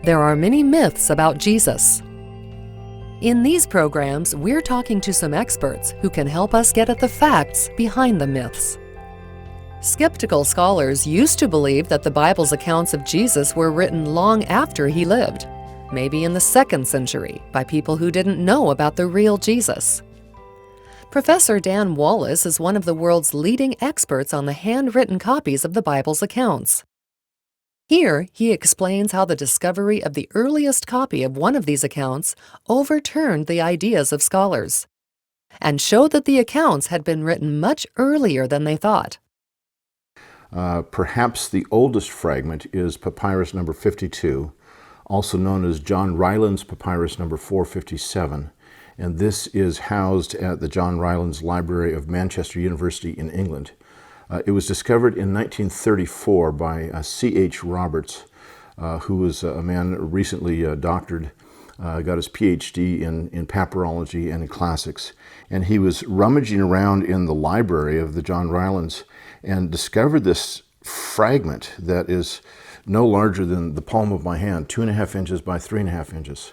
There are many myths about Jesus. In these programs, we're talking to some experts who can help us get at the facts behind the myths. Skeptical scholars used to believe that the Bible's accounts of Jesus were written long after he lived, maybe in the 2nd century, by people who didn't know about the real Jesus. Professor Dan Wallace is one of the world's leading experts on the handwritten copies of the Bible's accounts. Here, he explains how the discovery of the earliest copy of one of these accounts overturned the ideas of scholars, and showed that the accounts had been written much earlier than they thought. Perhaps the oldest fragment is papyrus number 52, also known as John Ryland's papyrus number 457, and this is housed at the John Rylands Library of Manchester University in England. It was discovered in 1934 by C.H. Roberts, who was a man recently doctored, got his PhD in papyrology and in classics. And he was rummaging around in the library of the John Rylands and discovered this fragment that is no larger than the palm of my hand, 2.5 inches by 3.5 inches.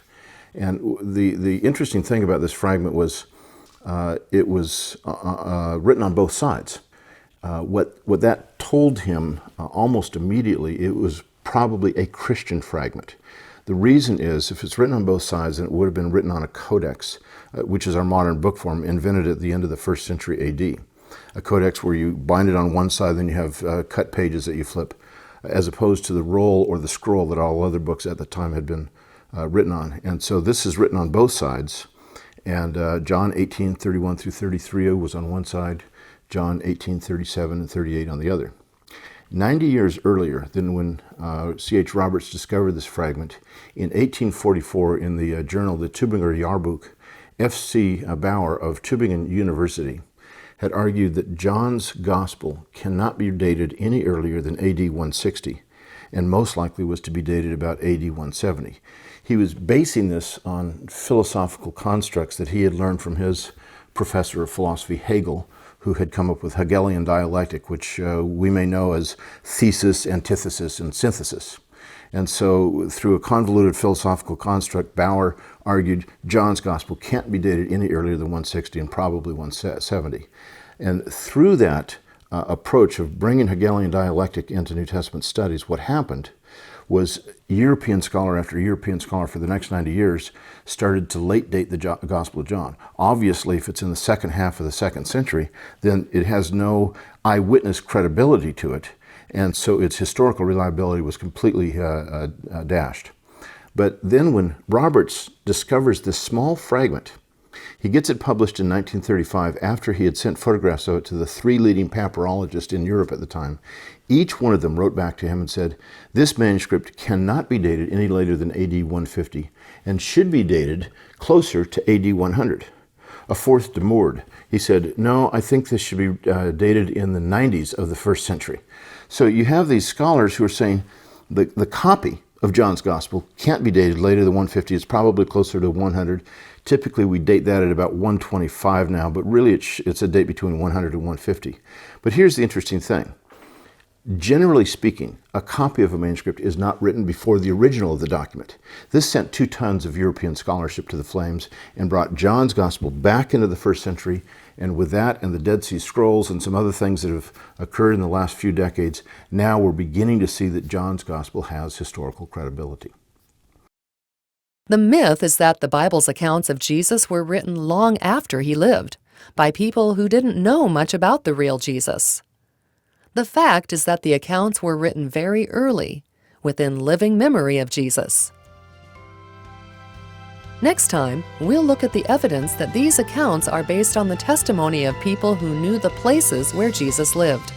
And the interesting thing about this fragment was it was written on both sides. What that told him almost immediately, it was probably a Christian fragment. The reason is, if it's written on both sides, then it would have been written on a codex, which is our modern book form, invented at the end of the 1st century AD. A codex where you bind it on one side, then you have cut pages that you flip, as opposed to the roll or the scroll that all other books at the time had been written on. And so this is written on both sides, and John 18:31 through 33 was on one side, John 18:37 and 38 on the other. 90 years earlier than when C.H. Roberts discovered this fragment, in 1844 in the journal The Tübinger Jahrbuch, F.C. Bauer of Tübingen University had argued that John's Gospel cannot be dated any earlier than AD 160, and most likely was to be dated about AD 170. He was basing this on philosophical constructs that he had learned from his professor of philosophy, Hegel, who had come up with Hegelian dialectic, which we may know as thesis, antithesis, and synthesis. And so through a convoluted philosophical construct, Bauer argued John's Gospel can't be dated any earlier than 160 and probably 170. And through that approach of bringing Hegelian dialectic into New Testament studies, what happened was European scholar after European scholar for the next 90 years started to late date the Gospel of John. Obviously, if it's in the second half of the 2nd century, then it has no eyewitness credibility to it, and so its historical reliability was completely dashed. But then when Roberts discovers this small fragment, he gets it published in 1935 after he had sent photographs of it to the 3 leading papyrologists in Europe at the time. Each one of them wrote back to him and said, this manuscript cannot be dated any later than AD 150 and should be dated closer to AD 100. A fourth demurred. He said, no, I think this should be dated in the 90s of the 1st century. So you have these scholars who are saying the copy of John's Gospel can't be dated later than 150. It's probably closer to 100. Typically, we date that at about 125 now, but really it's a date between 100 and 150. But here's the interesting thing. Generally speaking, a copy of a manuscript is not written before the original of the document. This sent 2 tons of European scholarship to the flames and brought John's Gospel back into the 1st century, and with that and the Dead Sea Scrolls and some other things that have occurred in the last few decades, now we're beginning to see that John's Gospel has historical credibility. The myth is that the Bible's accounts of Jesus were written long after he lived, by people who didn't know much about the real Jesus. The fact is that the accounts were written very early, within living memory of Jesus. Next time, we'll look at the evidence that these accounts are based on the testimony of people who knew the places where Jesus lived.